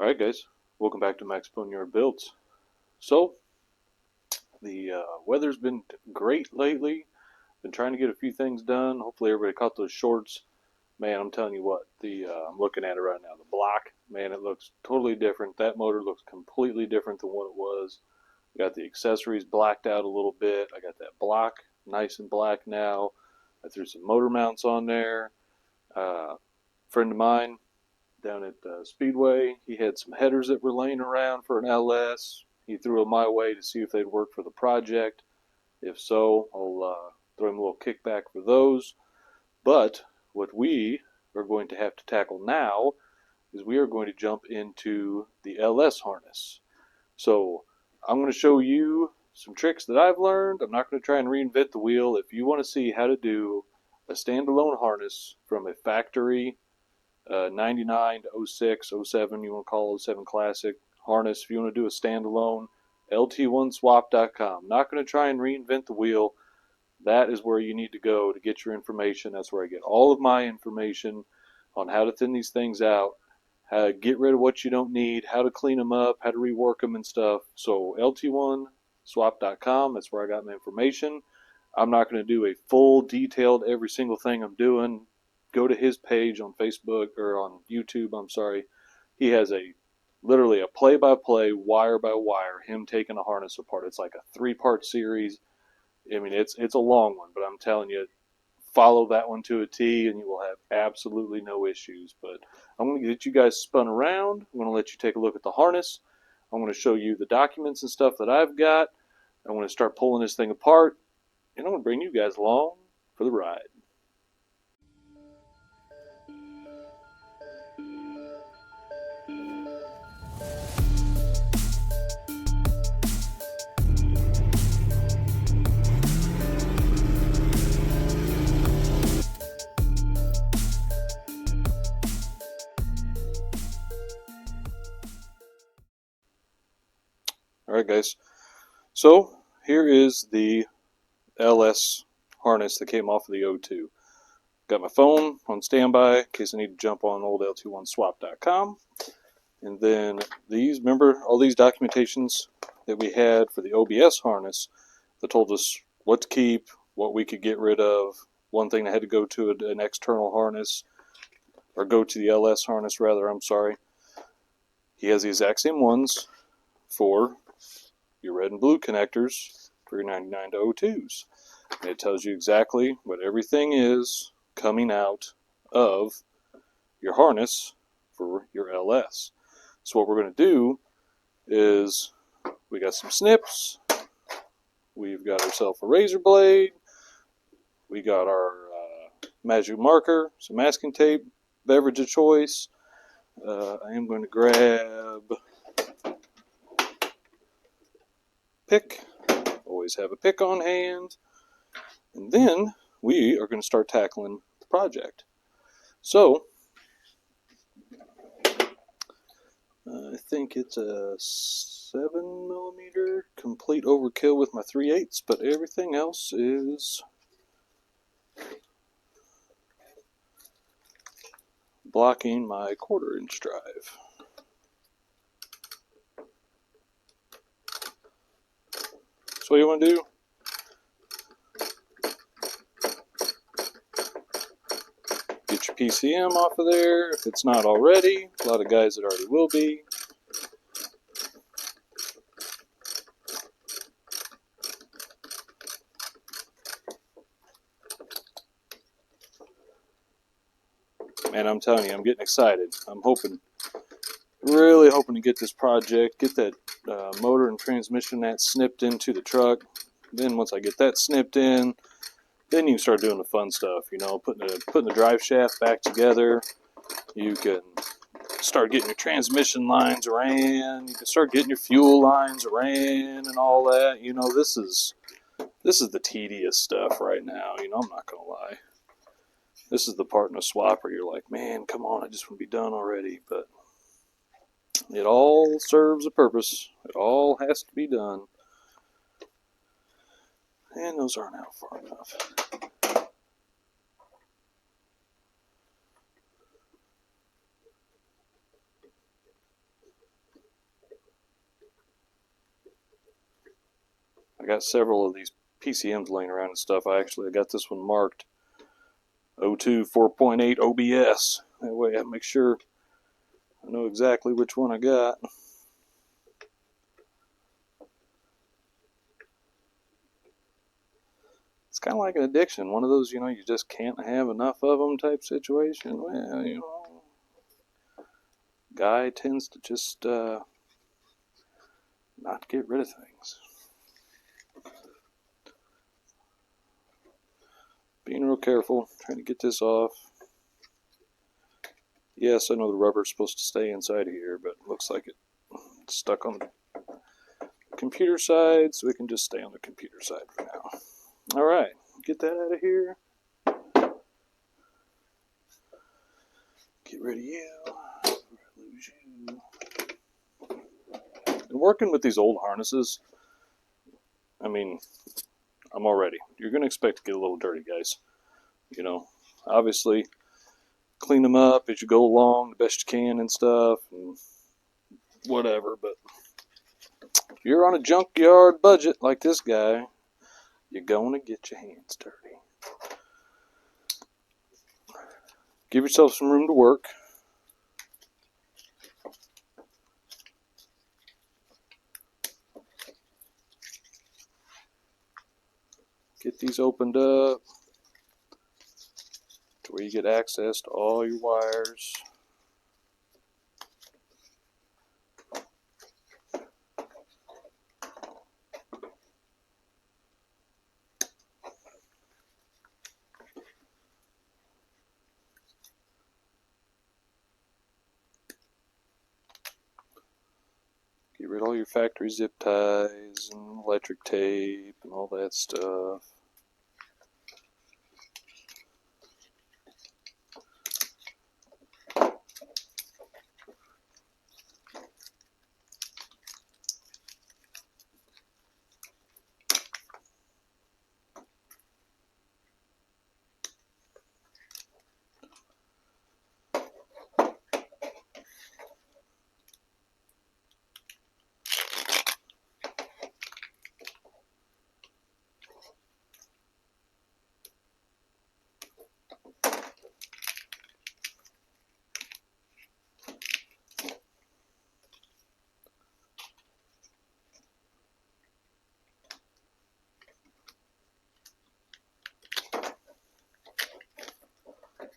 Alright guys, welcome back to Max Boneyard Builds. So, the weather's been great lately. Been trying to get a few things done. Hopefully everybody caught those shorts. Man, I'm telling you what, I'm looking at it right now. The block, man, it looks totally different. That motor looks completely different than what it was. Got the accessories blacked out a little bit. I got that block nice and black now. I threw some motor mounts on there. Friend of mine down at Speedway, he had some headers that were laying around for an LS. He threw them my way to see if they'd work for the project. If so, I'll throw him a little kickback for those. But what we are going to have to tackle now is we are going to jump into the LS harness. So I'm going to show you some tricks that I've learned. I'm not going to try and reinvent the wheel. If you want to see how to do a standalone harness from a factory 99 to 06, 07, you want to call 07 Classic harness, if you want to do a standalone, lt1swap.com. Not going to try and reinvent the wheel. That is where you need to go to get your information. That's where I get all of my information on how to thin these things out, how to get rid of what you don't need, how to clean them up, how to rework them and stuff. So lt1swap.com, that's where I got my information. I'm not going to do a full detailed every single thing I'm doing. Go to his page on Facebook or on YouTube, I'm sorry. He has literally a play-by-play, wire-by-wire, him taking a harness apart. It's like a 3-part series. I mean, it's a long one, but I'm telling you, follow that one to a T and you will have absolutely no issues. But I'm going to get you guys spun around. I'm going to let you take a look at the harness. I'm going to show you the documents and stuff that I've got. I'm going to start pulling this thing apart, and I'm going to bring you guys along for the ride. Alright guys, so here is the LS harness that came off of the O2. Got my phone on standby in case I need to jump on old lt1swap.com. And then these, remember all these documentations that we had for the OBS harness that told us what to keep, what we could get rid of. One thing that had to go to an external harness, or go to the LS harness rather, I'm sorry. He has the exact same ones for your red and blue connectors for your 99 to 02s. And it tells you exactly what everything is coming out of your harness for your LS. So what we're going to do is we got some snips, we've got ourselves a razor blade, we got our magic marker, some masking tape, beverage of choice. I am going to grab pick, always have a pick on hand, and then we are going to start tackling the project. So I think it's a 7mm complete overkill with my 3/8, but everything else is blocking my 1/4-inch drive. So what you want to do? Get your PCM off of there if it's not already. A lot of guys that already will be. Man, I'm telling you, I'm getting excited. I'm really hoping to get this project, get that motor and transmission that snipped into the truck. Then once I get that snipped in, then you can start doing the fun stuff, you know, putting the drive shaft back together. You can start getting your transmission lines ran. You can start getting your fuel lines ran and all that. You know, this is the tedious stuff right now. You know, I'm not gonna lie. This is the part in a swap where you're like, man, come on, I just want to be done already. But it all serves a purpose. It all has to be done. And those aren't out far enough. I got several of these PCMs laying around and stuff. I got this one marked 02 4.8 OBS. That way I make sure I know exactly which one I got. It's kind of like an addiction. One of those, you just can't have enough of them type situation. Well, guy tends to just not get rid of things. Being real careful, trying to get this off. Yes, I know the rubber's supposed to stay inside of here, but it looks like it's stuck on the computer side, so we can just stay on the computer side for now. Alright, get that out of here. Get rid of you. Lose you. And working with these old harnesses, I mean, I'm all ready. You're going to expect to get a little dirty, guys. Obviously, clean them up as you go along the best you can and stuff, and whatever, but if you're on a junkyard budget like this guy, you're going to get your hands dirty. Give yourself some room to work. Get these opened up to where you get access to all your wires. Get rid of all your factory zip ties and electric tape and all that stuff.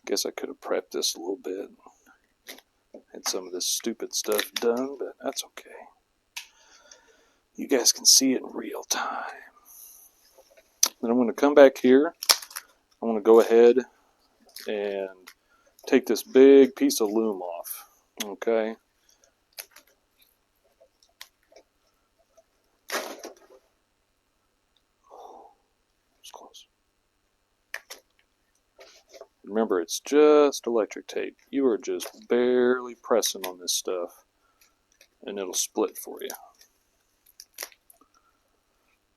Guess I could have prepped this a little bit. Had some of this stupid stuff done, but that's okay. You guys can see it in real time. Then I'm going to come back here. I'm going to go ahead and take this big piece of loom off. Okay. It's close. Remember, it's just electric tape. You are just barely pressing on this stuff, and it'll split for you.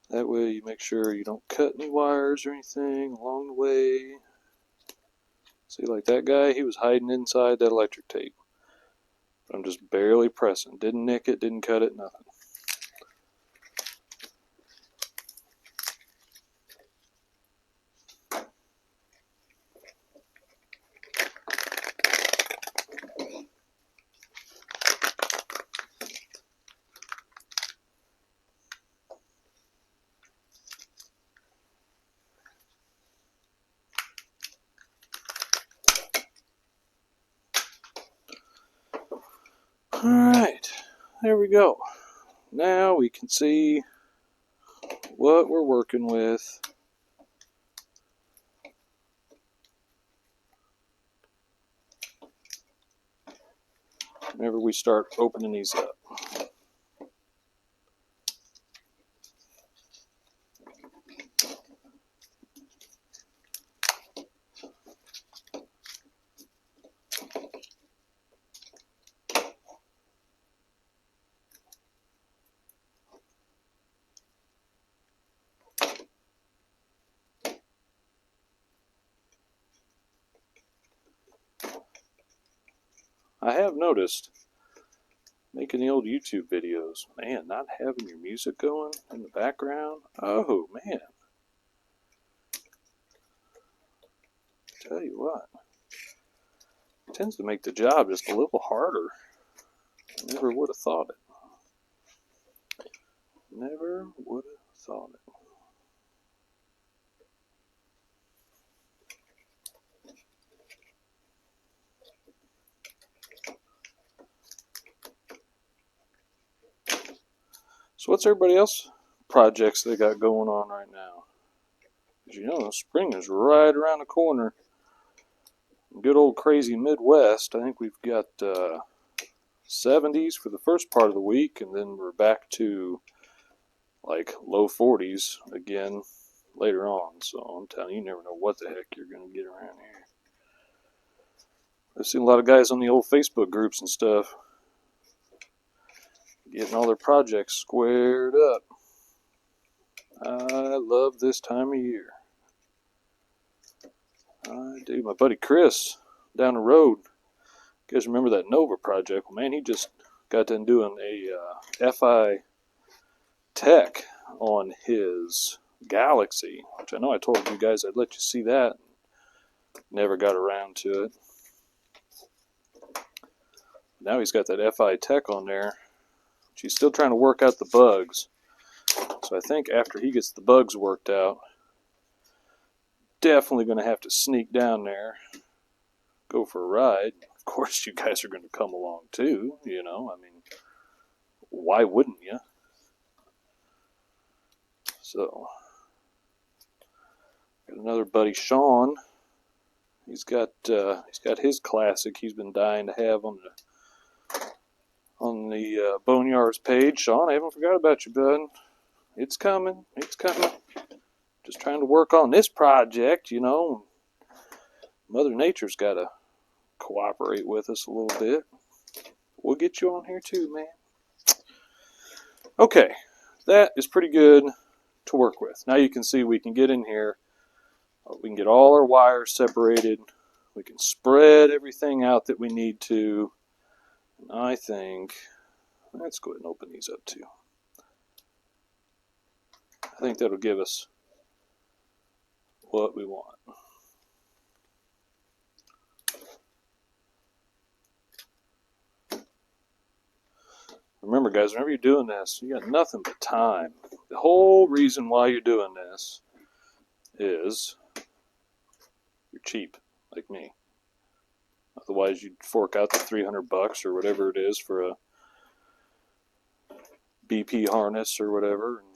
That way you make sure you don't cut any wires or anything along the way. See, like that guy, he was hiding inside that electric tape. But I'm just barely pressing. Didn't nick it, didn't cut it, nothing. Alright, there we go. Now we can see what we're working with. Whenever we start opening these up. I have noticed Making the old YouTube videos. Man, not having your music going in the background. Oh, man. Tell you what. It tends to make the job just a little harder. I never would have thought it. Never would have thought it. So what's everybody else projects they got going on right now? As you know, spring is right around the corner. Good old crazy Midwest. I think we've got 70s for the first part of the week, and then we're back to like low 40s again later on. So I'm telling you, you never know what the heck you're going to get around here. I've seen a lot of guys on the old Facebook groups and stuff getting all their projects squared up. I love this time of year. I do. My buddy Chris down the road, you guys remember that Nova project? Well, man, he just got done doing a FI Tech on his Galaxy, which I know I told you guys I'd let you see that. Never got around to it. Now he's got that FI Tech on there. She's still trying to work out the bugs. So I think after he gets the bugs worked out, definitely going to have to sneak down there, go for a ride. Of course, you guys are going to come along too, you know. I mean, why wouldn't you? So, got another buddy, Sean. He's got his classic he's been dying to have on the Boneyards page. Sean, I haven't forgot about you, bud. It's coming. It's coming. Just trying to work on this project, you know. Mother Nature's got to cooperate with us a little bit. We'll get you on here too, man. Okay, that is pretty good to work with. Now you can see we can get in here. We can get all our wires separated. We can spread everything out that we need to. And I think, let's go ahead and open these up too. I think that'll give us what we want. Remember, guys, whenever you're doing this, you got nothing but time. The whole reason why you're doing this is you're cheap, like me. Otherwise, you'd fork out the $300 or whatever it is for a BP harness or whatever, and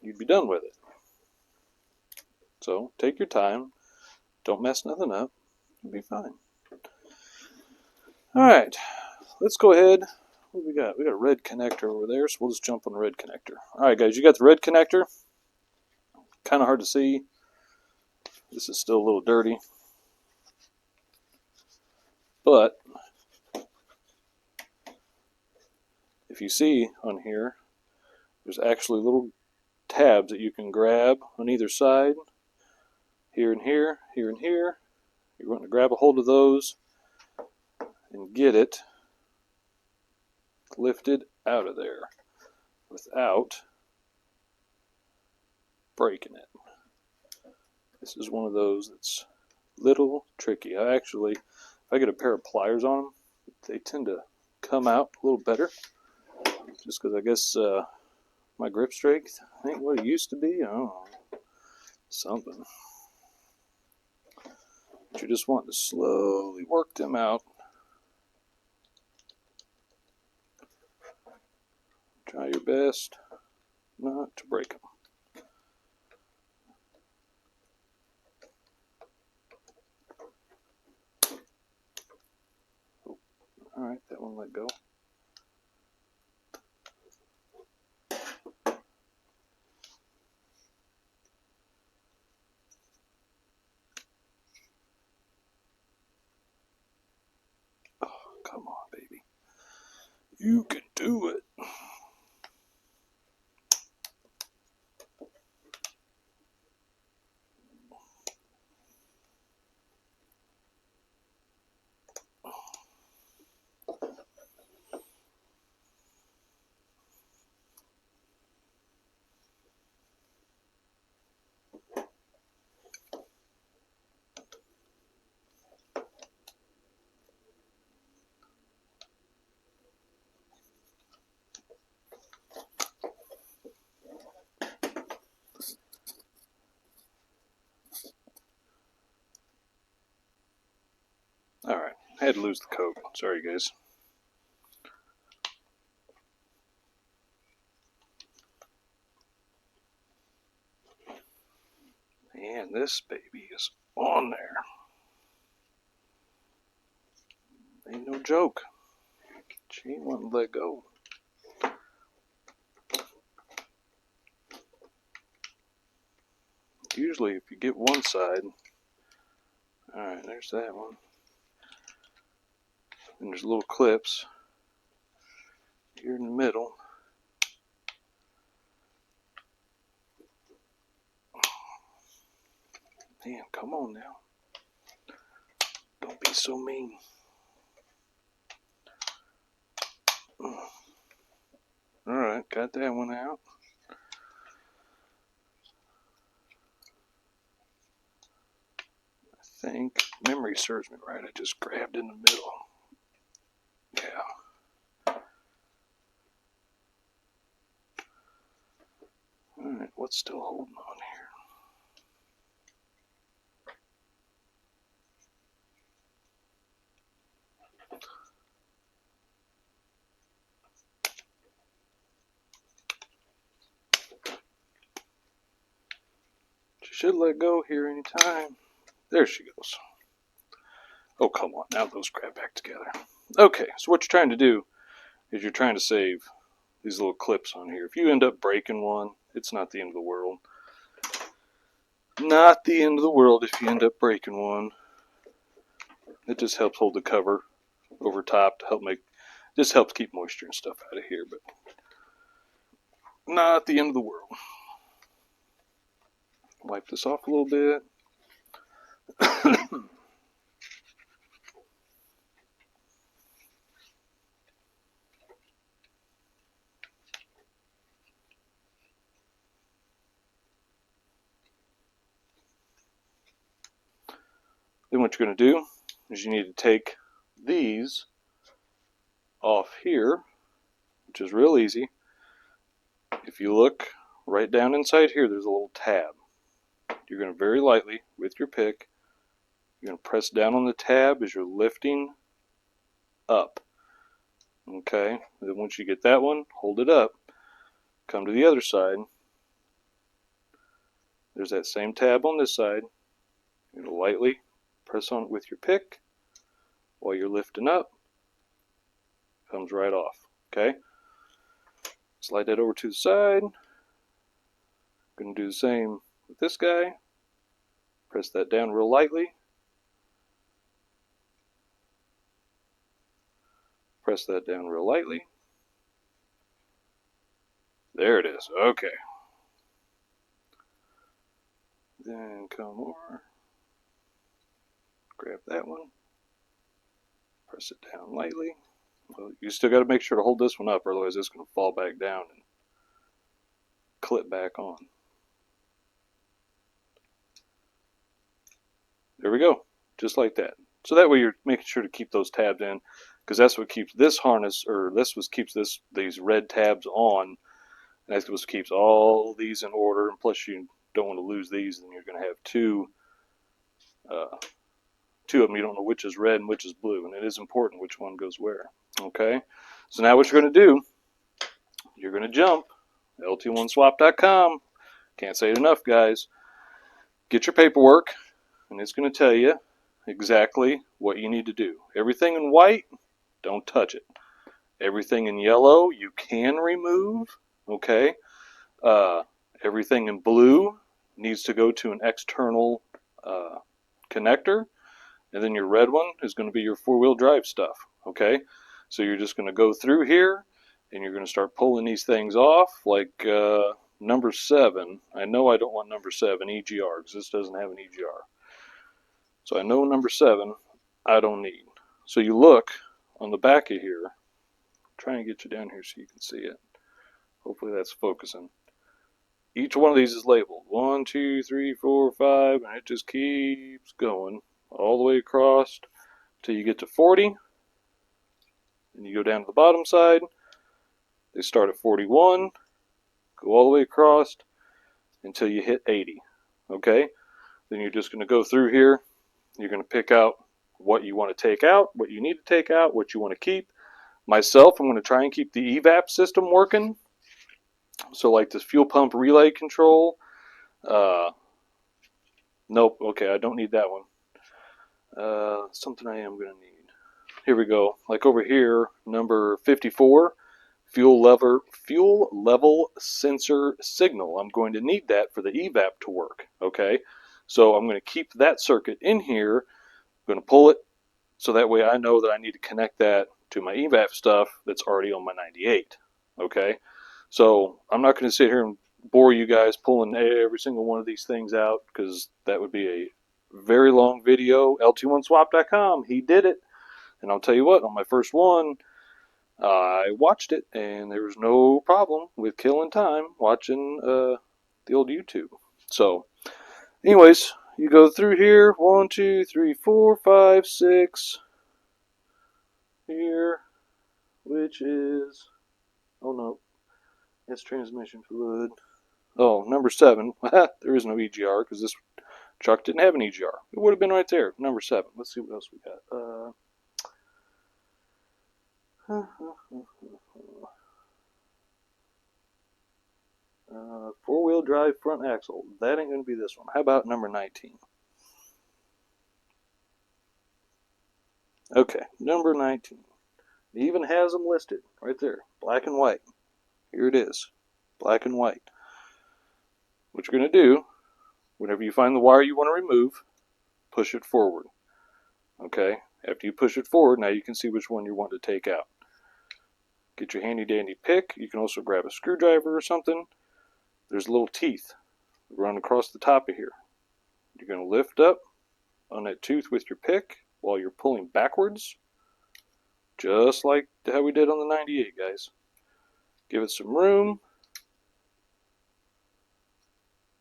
you'd be done with it. So take your time. Don't mess nothing up. You'll be fine. All right, let's go ahead. What do we got? We got a red connector over there, so we'll just jump on the red connector. All right, guys, you got the red connector. Kind of hard to see. This is still a little dirty. But if you see on here, there's actually little tabs that you can grab on either side. Here and here, here and here. You're going to grab a hold of those and get it lifted out of there without breaking it. This is one of those that's a little tricky. If I get a pair of pliers on them, they tend to come out a little better. Just because I guess my grip strength ain't what it used to be. I don't know. Something. But you're just wanting to slowly work them out. Try your best not to break them. Oh, all right, that one let go. Oh, come on, baby. You can do it. had to lose the coat. Sorry, guys. And this baby is on there. Ain't no joke. She ain't wanting to let go. Usually if you get one side, alright, there's that one. And there's little clips here in the middle. Man, come on now. Don't be so mean. Alright, got that one out. I think memory serves me right. I just grabbed in the middle. Yeah. Alright, what's still holding on here? She should let go here anytime. There she goes. Oh, come on. Now those grab back together. Okay, so what you're trying to do is you're trying to save these little clips on here. If you end up breaking one, it's not the end of the world. Not the end of the world if you end up breaking one. It just helps hold the cover over top to help just helps keep moisture and stuff out of here, but not the end of the world. Wipe this off a little bit. Then what you're going to do is you need to take these off here, which is real easy. If you look right down inside here, there's a little tab. You're going to very lightly, with your pick, you're going to press down on the tab as you're lifting up. Okay, and then once you get that one, hold it up. Come to the other side. There's that same tab on this side. You're going to lightly press on it with your pick while you're lifting up. Comes right off. Okay, slide that over to the side. Going to do the same with this guy. Press that down real lightly. Press that down real lightly. There it is. Okay. Then come over. Grab that one. Press it down lightly. Well, you still got to make sure to hold this one up, otherwise it's going to fall back down and clip back on. There we go. Just like that. So that way you're making sure to keep those tabs in, because that's what keeps this harness, or this was keeps these red tabs on, and that's what keeps all these in order. And plus, you don't want to lose these, and you're going to have two of them. You don't know which is red and which is blue, and it is important which one goes where. Okay, so now what you're going to do, you're going to jump lt1swap.com. Can't say it enough, guys. Get your paperwork, and it's going to tell you exactly what you need to do. Everything in white, don't touch it. Everything in yellow, you can remove. Okay. Everything in blue needs to go to an external connector, and then your red one is going to be your four-wheel drive stuff. Okay, so you're just going to go through here, and you're going to start pulling these things off, like number 7. I know I don't want number 7 EGR, because this doesn't have an EGR. So I know number 7 I don't need. So you look on the back of here. Try and get you down here so you can see it. Hopefully that's focusing. Each one of these is labeled 1, 2, 3, 4, 5, and it just keeps going all the way across till you get to 40. And you go down to the bottom side. They start at 41, go all the way across until you hit 80. Okay? Then you're just going to go through here. You're going to pick out what you want to take out, what you need to take out, what you want to keep. Myself, I'm going to try and keep the evap system working. So like this fuel pump relay control. Nope, okay, I don't need that one. Something I am going to need. Here we go. Like over here, number 54, fuel level sensor signal. I'm going to need that for the evap to work. Okay, so I'm going to keep that circuit in here. I'm going to pull it so that way I know that I need to connect that to my evap stuff that's already on my 98. Okay, so I'm not going to sit here and bore you guys pulling every single one of these things out, because that would be a very long video. L21swap.com, he did it. And I'll tell you what, on my first one, I watched it, and there was no problem with killing time watching the old YouTube. So, anyways, you go through here, 1, 2, 3, 4, 5, 6, here, which is, oh no, it's transmission fluid. Oh, number 7, there is no EGR, because this truck didn't have an EGR. It would have been right there, number 7. Let's see what else we got. Four-wheel drive front axle. That ain't going to be this one. How about number 19? Okay, number 19. It even has them listed right there, black and white. Here it is, black and white. What you're going to do, whenever you find the wire you want to remove, push it forward. Okay, after you push it forward, now you can see which one you want to take out. Get your handy dandy pick. You can also grab a screwdriver or something. There's little teeth that run across the top of here. You're going to lift up on that tooth with your pick while you're pulling backwards, just like how we did on the 98, guys. Give it some room.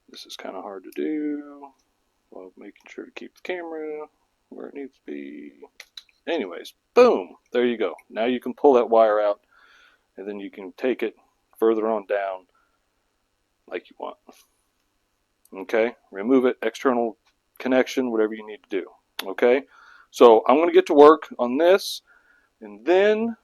This is kind of hard to do while making sure to keep the camera where it needs to be. Anyways, boom, there you go. Now you can pull that wire out, and then you can take it further on down like you want. Okay, remove it, external connection, whatever you need to do. Okay, so I'm going to get to work on this, and then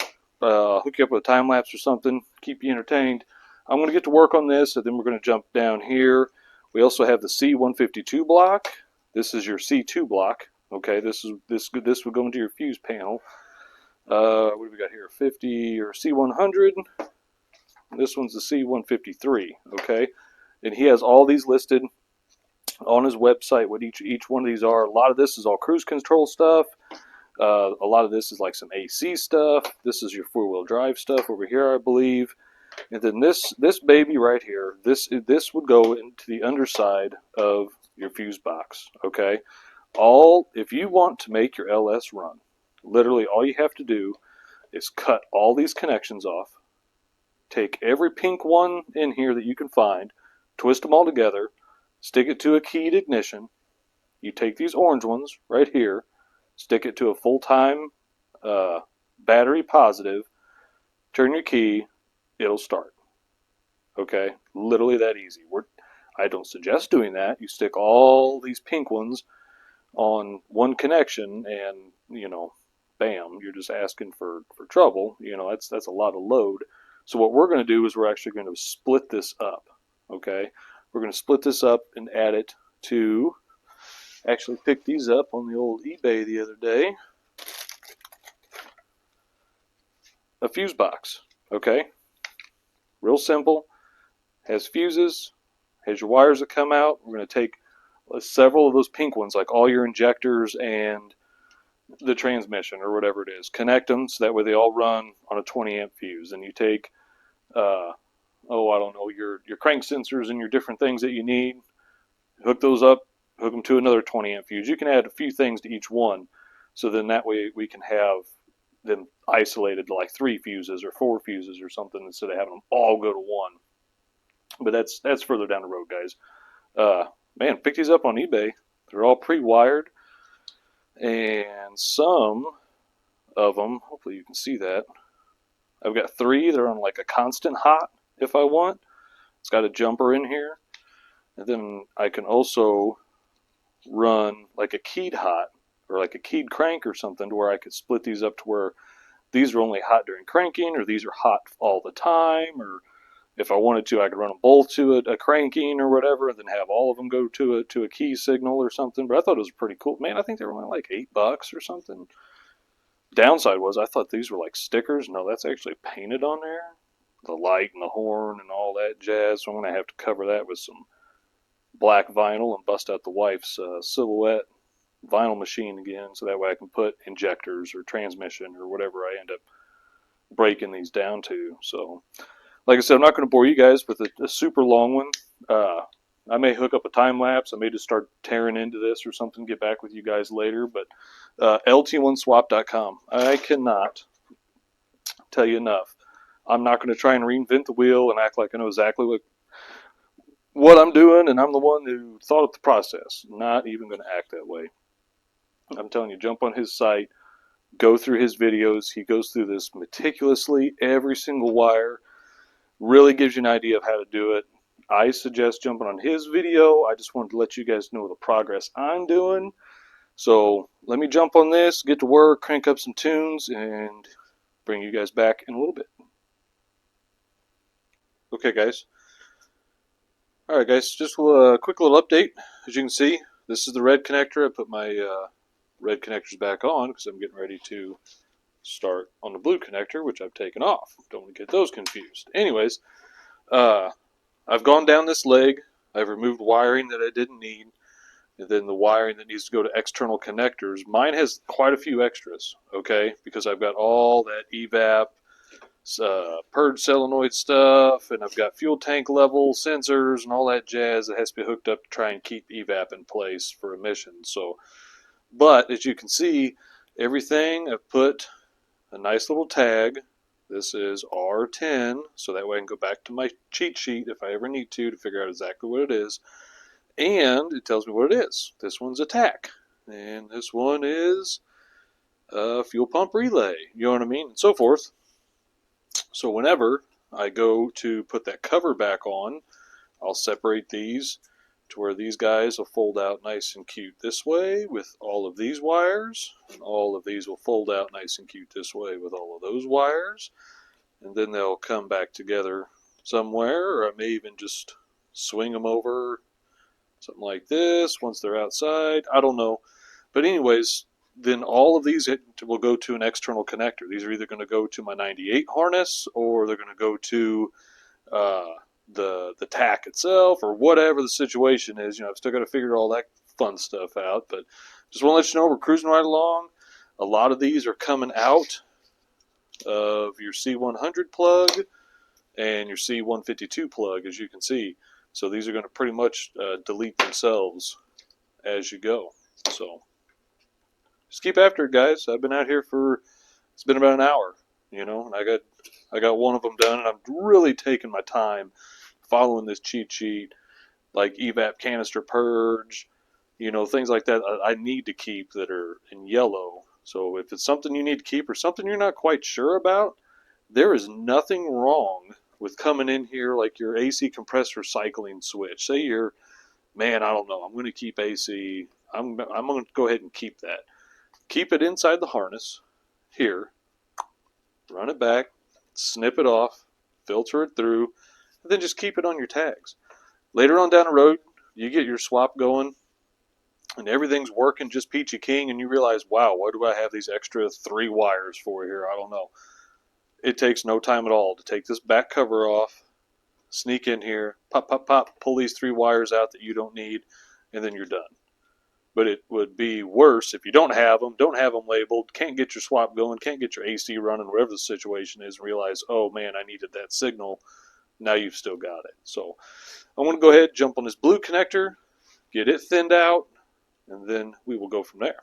hook you up with a time lapse or something, keep you entertained. I'm going to get to work on this, and then we're going to jump down here. We also have the C152 block. This is your C2 block. Okay, this would go into your fuse panel. What do we got here? 50 or C100. This one's the C153. Okay, and he has all these listed on his website. What each one of these are. A lot of this is all cruise control stuff. A lot of this is like some AC stuff. This is your four-wheel drive stuff over here, I believe. And then this baby right here, this would go into the underside of your fuse box. Okay, if you want to make your LS run, literally all you have to do is cut all these connections off. Take every pink one in here that you can find, twist them all together, stick it to a keyed ignition. You take these orange ones right here, stick it to a full-time battery positive, turn your key, it'll start. Okay, literally that easy. I don't suggest doing that. You stick all these pink ones on one connection, and bam, you're just asking for trouble. That's a lot of load. So what we're going to do is we're actually going to split this up. Okay, we're going to split this up and add it to. Actually picked these up on the old eBay the other day. A fuse box. Okay, real simple. Has fuses, has your wires that come out. We're going to take several of those pink ones, like all your injectors and the transmission or whatever it is. Connect them so that way they all run on a 20 amp fuse. And you take, I don't know, your crank sensors and your different things that you need. Hook those up, hook them to another 20 amp fuse. You can add a few things to each one, so then that way we can have them isolated to like 3 fuses or 4 fuses or something, instead of having them all go to one. But that's further down the road, guys. Man, pick these up on eBay. They're all pre-wired, and some of them, hopefully you can see that. I've got 3. They're on like a constant hot if I want. It's got a jumper in here, and then I can also run like a keyed hot or like a keyed crank or something to where I could split these up to where these are only hot during cranking, or these are hot all the time, or if I wanted to, I could run them both to a cranking or whatever, and then have all of them go to a key signal or something. But I thought it was pretty cool. Man, I think they were only like $8 or something. Downside was I thought these were like stickers. No, that's actually painted on there. The light and the horn and all that jazz. So I'm going to have to cover that with some black vinyl and bust out the wife's Silhouette vinyl machine again, so that way I can put injectors or transmission or whatever I end up breaking these down to. So like I said, I'm not going to bore you guys with a super long one. I may hook up a time lapse. I may just start tearing into this or something, get back with you guys later. But lt1swap.com, I cannot tell you enough. I'm not going to try and reinvent the wheel and act like I know exactly what I'm doing and I'm the one who thought of the process. Not even going to act that way. I'm telling you, jump on his site, go through his videos. He goes through this meticulously, every single wire, really gives you an idea of how to do it. I suggest jumping on his video. I just wanted to let you guys know the progress I'm doing. So let me jump on this, get to work, crank up some tunes, and bring you guys back in a little bit. Okay, guys. All right, guys, just a quick little update. As you can see, this is the red connector. I put my red connectors back on because I'm getting ready to start on the blue connector, which I've taken off. Don't want to get those confused. Anyways, I've gone down this leg. I've removed wiring that I didn't need, and then the wiring that needs to go to external connectors. Mine has quite a few extras, okay, because I've got all that evap, purge solenoid stuff, and I've got fuel tank level sensors and all that jazz that has to be hooked up to try and keep evap in place for emissions. So, but as you can see, everything I've put a nice little tag. This is R10, so that way I can go back to my cheat sheet if I ever need to figure out exactly what it is. And it tells me what it is. This one's a TAC, and this one is a fuel pump relay, you know what I mean, and so forth. So whenever I go to put that cover back on, I'll separate these to where these guys will fold out nice and cute this way with all of these wires, and all of these will fold out nice and cute this way with all of those wires, and then they'll come back together somewhere, or I may even just swing them over something like this once they're outside. I don't know, but anyways, then all of these will go to an external connector. These are either going to go to my 98 harness, or they're going to go to the TAC itself, or whatever the situation is. You know, I've still got to figure all that fun stuff out, but just want to let you know we're cruising right along. A lot of these are coming out of your C100 plug and your C152 plug, as you can see. So these are going to pretty much delete themselves as you go. So just keep after it, guys. I've been out here it's been about an hour, you know, and I got one of them done, and I'm really taking my time following this cheat sheet, like evap canister purge, you know, things like that I need to keep that are in yellow. So if it's something you need to keep or something you're not quite sure about, there is nothing wrong with coming in here like your AC compressor cycling switch. Say you're, man, I don't know, I'm going to keep AC. I'm going to go ahead and keep that. Keep it inside the harness here. Run it back, snip it off, filter it through, and then just keep it on your tags. Later on down the road, you get your swap going, and everything's working just peachy keen, and you realize, wow, why do I have these extra 3 wires for here? I don't know. It takes no time at all to take this back cover off, sneak in here, pop, pop, pop, pull these 3 wires out that you don't need, and then you're done. But it would be worse if you don't have them labeled, can't get your swap going, can't get your AC running, whatever the situation is, and realize, oh man, I needed that signal. Now you've still got it. So I'm going to go ahead, jump on this blue connector, get it thinned out, and then we will go from there.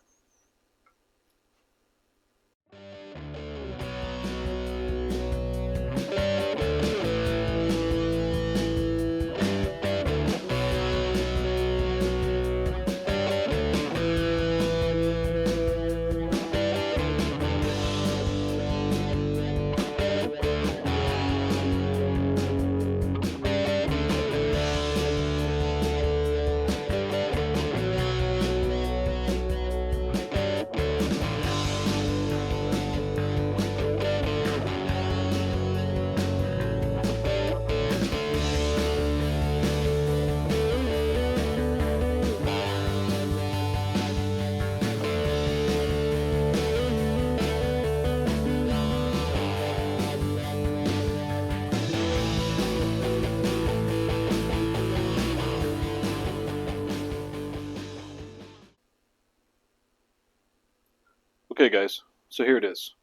Okay guys, so here it is.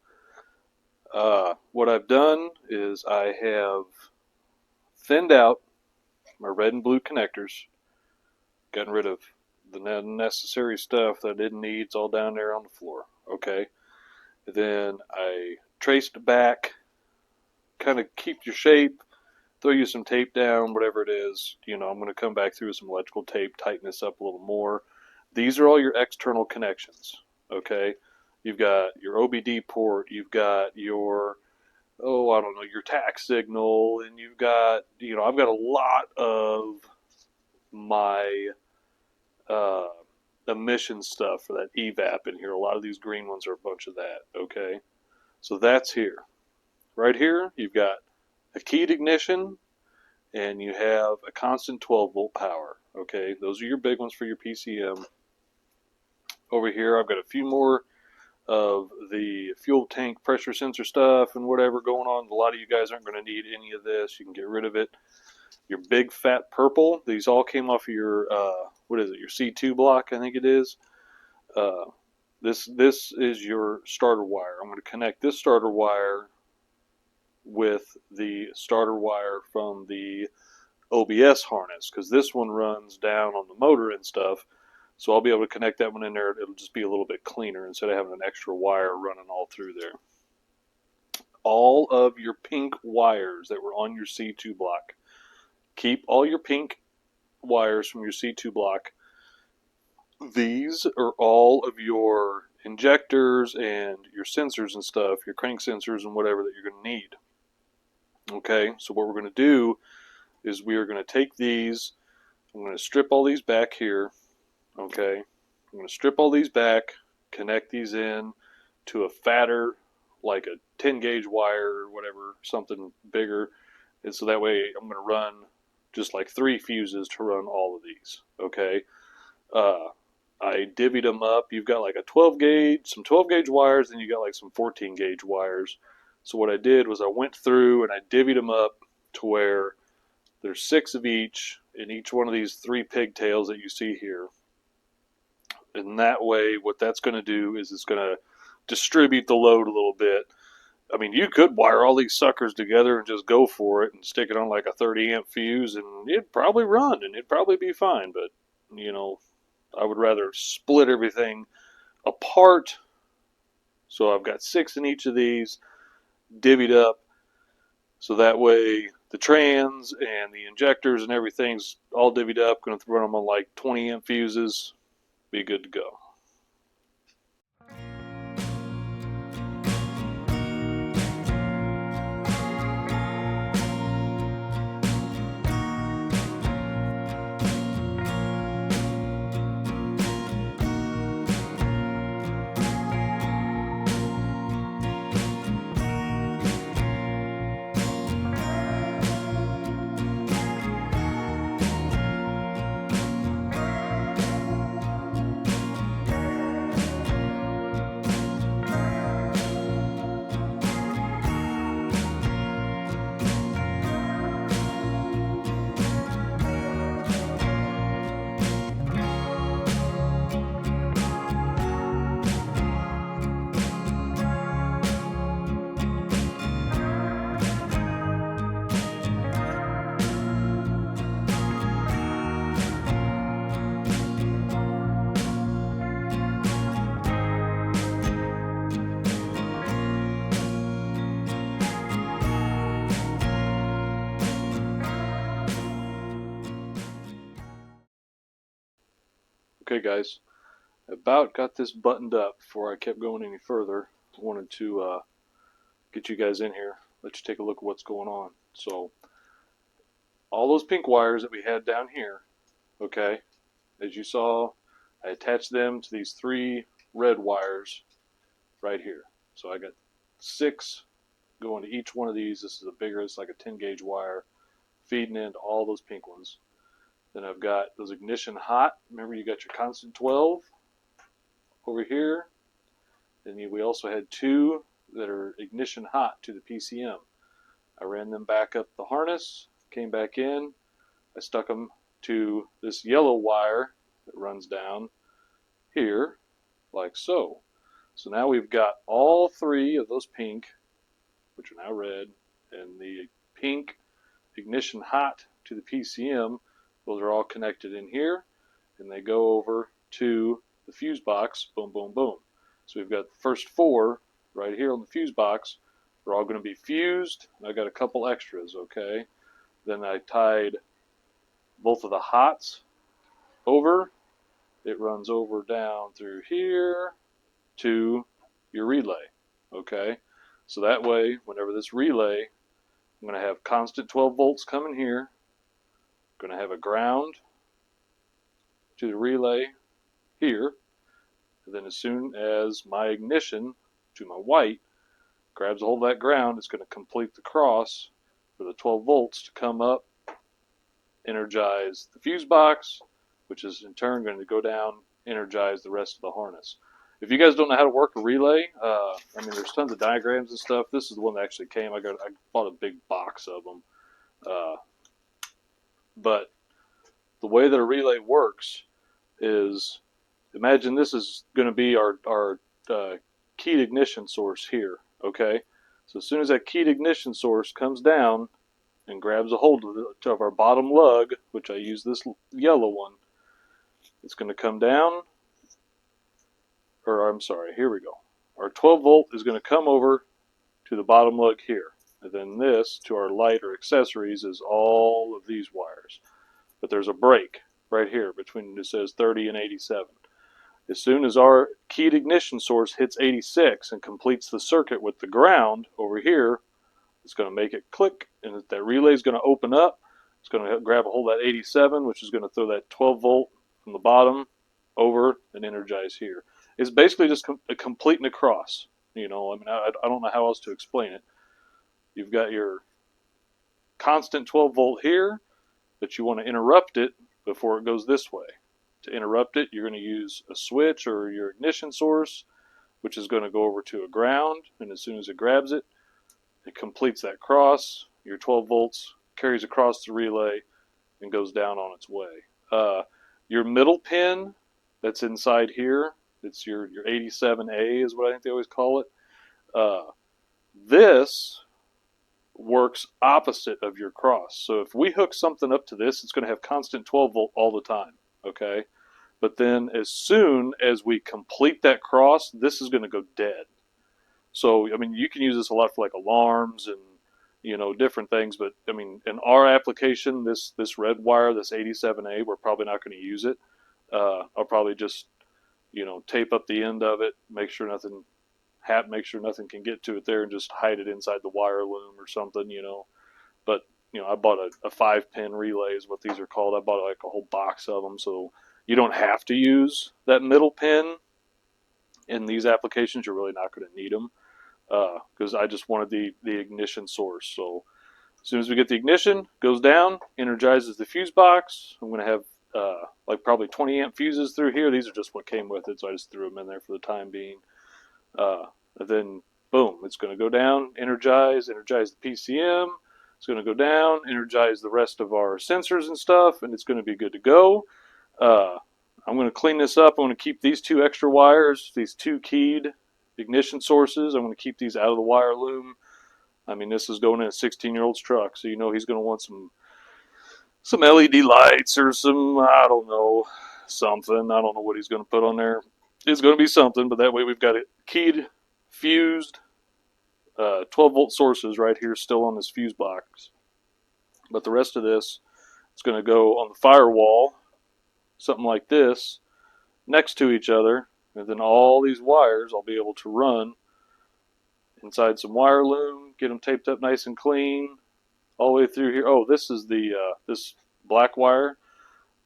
What I've done is I have thinned out my red and blue connectors, gotten rid of the unnecessary stuff that I didn't need. It's all down there on the floor. Okay. Then I traced back, kind of keep your shape, throw you some tape down, whatever it is. I'm going to come back through with some electrical tape, tighten this up a little more. These are all your external connections. Okay. You've got your OBD port, you've got your I don't know, your tax signal, and you've got, I've got a lot of my uh, emission stuff for that evap in here. A lot of these green ones are a bunch of that, okay? So that's here. Right here, you've got a keyed ignition, and you have a constant 12-volt power, okay? Those are your big ones for your PCM. Over here, I've got a few more of the fuel tank pressure sensor stuff and whatever going on. A lot of you guys aren't going to need any of this. You can get rid of it. Your big fat purple, these all came off of your what is it, your C2 block, I think it is. This is your starter wire. I'm going to connect this starter wire with the starter wire from the OBS harness, because this one runs down on the motor and stuff. So I'll be able to connect that one in there. It'll just be a little bit cleaner instead of having an extra wire running all through there. All of your pink wires that were on your C2 block, keep all your pink wires from your C2 block. These are all of your injectors and your sensors and stuff, your crank sensors and whatever that you're going to need. Okay, so what we're going to do is we are going to take these, I'm going to strip all these back here. Okay, I'm going to strip all these back, connect these in to a fatter, like a 10 gauge wire or whatever, something bigger. And so that way I'm going to run just like 3 fuses to run all of these. Okay, I divvied them up. You've got like a 12 gauge, some 12 gauge wires, and you got like some 14 gauge wires. So what I did was I went through and I divvied them up to where there's 6 of each in each one of these 3 pigtails that you see here. And that way, what that's going to do is it's going to distribute the load a little bit. I mean, you could wire all these suckers together and just go for it and stick it on like a 30 amp fuse, and it'd probably run and it'd probably be fine. But, I would rather split everything apart. So I've got 6 in each of these, divvied up. So that way, the trans and the injectors and everything's all divvied up. Going to run them on like 20 amp fuses. Be good to go. Okay guys, about got this buttoned up before I kept going any further. I wanted to get you guys in here, let you take a look at what's going on. So all those pink wires that we had down here, okay, as you saw, I attached them to these 3 red wires right here. So I got 6 going to each one of these. This is a bigger, it's like a 10 gauge wire feeding into all those pink ones. Then I've got those ignition hot. Remember, you got your constant 12 over here. Then we also had 2 that are ignition hot to the PCM. I ran them back up the harness, came back in. I stuck them to this yellow wire that runs down here, like so. So now we've got all three of those pink, which are now red, and the pink ignition hot to the PCM. Those are all connected in here, and they go over to the fuse box. Boom, boom, boom. So we've got the first four right here on the fuse box. They're all going to be fused. I got a couple extras, okay? Then I tied both of the hots over. It runs over down through here to your relay, okay? So that way, whenever this relay, I'm going to have constant 12 volts coming here. I'm going to have a ground to the relay here. And then as soon as my ignition to my white grabs a hold of that ground, it's going to complete the cross for the 12 volts to come up, energize the fuse box, which is in turn going to go down, energize the rest of the harness. If you guys don't know how to work a relay, I mean, there's tons of diagrams and stuff. This is the one that actually came. I bought a big box of them. But the way that a relay works is, imagine this is going to be our keyed ignition source here, okay? So as soon as that keyed ignition source comes down and grabs a hold of our bottom lug, which I use this yellow one, it's going to come down, or I'm sorry, here we go. Our 12 volt is going to come over to the bottom lug here. And then this, to our light or accessories, is all of these wires. But there's a break right here between, it says 30 and 87. As soon as our keyed ignition source hits 86 and completes the circuit with the ground over here, it's going to make it click, and that relay is going to open up. It's going to grab a hold of that 87, which is going to throw that 12 volt from the bottom over and energize here. It's basically just completing a cross. You know, I mean, I don't know how else to explain it. You've got your constant 12 volt here, but you want to interrupt it before it goes this way. To interrupt it, you're going to use a switch or your ignition source, which is going to go over to a ground, and as soon as it grabs it, it completes that cross. Your 12 volts carries across the relay and goes down on its way. Your middle pin that's inside here, it's your 87A is what I think they always call it. This works opposite of your cross. So if we hook something up to this, it's going to have constant 12 volt all the time, okay? But then as soon as we complete that cross, this is going to go dead. So, I mean, you can use this a lot for like alarms and, you know, different things. But, I mean, in our application, this red wire, this 87A, we're probably not going to use it. I'll probably just, you know, tape up the end of it, make sure nothing can get to it there, and just hide it inside the wire loom or something, you know. But, you know, I bought a 5-pin relay is what these are called. I bought like a whole box of them, so you don't have to use that middle pin in these applications. You're really not going to need them, because I just wanted the ignition source. So as soon as we get the ignition, goes down, energizes the fuse box. I'm going to have like probably 20 amp fuses through here. These are just what came with it, so I just threw them in there for the time being. And then boom, it's going to go down, energize the PCM. It's going to go down, energize the rest of our sensors and stuff, and it's going to be good to go. I'm going to clean this up. I'm going to keep these two extra wires, these two keyed ignition sources. I'm going to keep these out of the wire loom. I mean, this is going in a 16-year-old's truck, so you know he's going to want some LED lights or some, I don't know, something. I don't know what he's going to put on there. It's going to be something, but that way we've got it keyed, fused, 12-volt sources right here still on this fuse box. But the rest of this is going to go on the firewall, something like this, next to each other, and then all these wires I'll be able to run inside some wire loom, get them taped up nice and clean, all the way through here. Oh, this is the this black wire.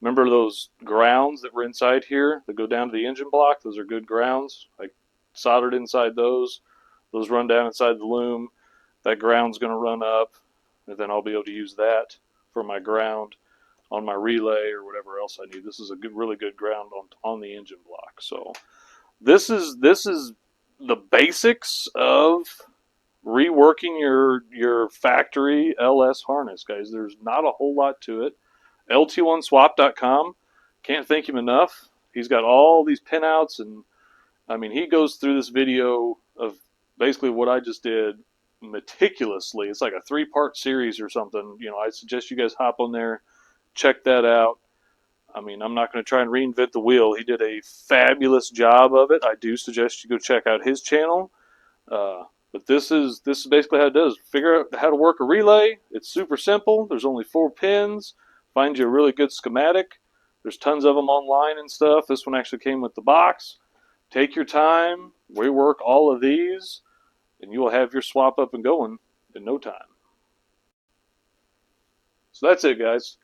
Remember those grounds that were inside here that go down to the engine block? Those are good grounds. I soldered inside those. Those run down inside the loom. That ground's going to run up, and then I'll be able to use that for my ground on my relay or whatever else I need. This is a really good ground on the engine block. So this is the basics of reworking your factory LS harness, guys. There's not a whole lot to it. LT1swap.com, can't thank him enough. He's got all these pinouts and I mean, he goes through this video of basically what I just did meticulously. It's like a 3-part series or something. You know, I suggest you guys hop on there, check that out. I mean, I'm not going to try and reinvent the wheel. He did a fabulous job of it. I do suggest you go check out his channel. But this is basically how it does. Figure out how to work a relay. It's super simple. There's only 4 pins. Find you a really good schematic. There's tons of them online and stuff. This one actually came with the box. Take your time, rework all of these, and you will have your swap up and going in no time. So that's it, guys.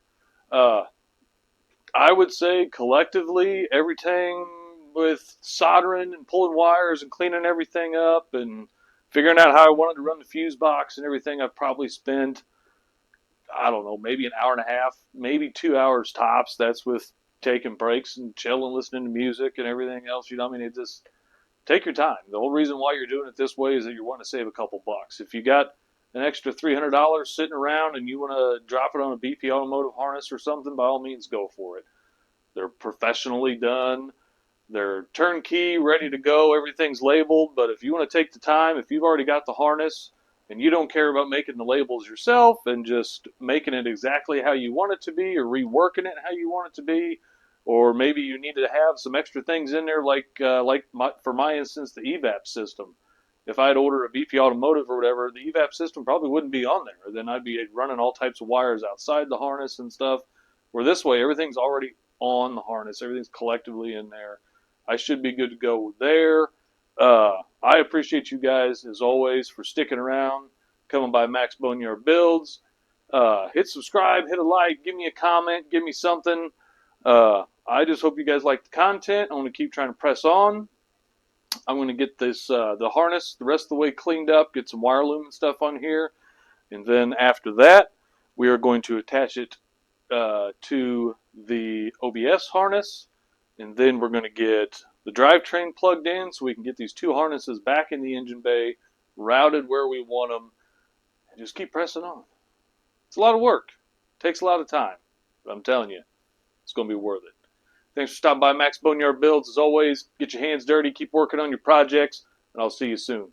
I would say collectively, everything with soldering and pulling wires and cleaning everything up and figuring out how I wanted to run the fuse box and everything, I've probably spent, I don't know, maybe an hour and a half, maybe 2 hours tops. That's with taking breaks and chilling, listening to music and everything else. You know, I mean, it just take your time. The whole reason why you're doing it this way is that you want to save a couple bucks. If you got an extra $300 sitting around and you want to drop it on a BP automotive harness or something, by all means, go for it. They're professionally done. They're turnkey, ready to go. Everything's labeled. But if you want to take the time, if you've already got the harness and you don't care about making the labels yourself and just making it exactly how you want it to be, or reworking it how you want it to be, or maybe you need to have some extra things in there, like for my instance, the evap system. If I'd order a BP automotive or whatever, the evap system probably wouldn't be on there. Then I'd be running all types of wires outside the harness and stuff. Where this way, everything's already on the harness. Everything's collectively in there. I should be good to go there. I appreciate you guys, as always, for sticking around, coming by Max Boneyard Builds. Hit subscribe, hit a like, give me a comment, give me something. I just hope you guys like the content. I'm going to keep trying to press on. I'm going to get this the harness the rest of the way cleaned up, get some wire loom and stuff on here. And then after that, we are going to attach it to the OBS harness, and then we're going to get the drivetrain plugged in so we can get these 2 harnesses back in the engine bay, routed where we want them, and just keep pressing on. It's a lot of work. It takes a lot of time, but I'm telling you, it's going to be worth it. Thanks for stopping by Max Boneyard Builds. As always, get your hands dirty, keep working on your projects, and I'll see you soon.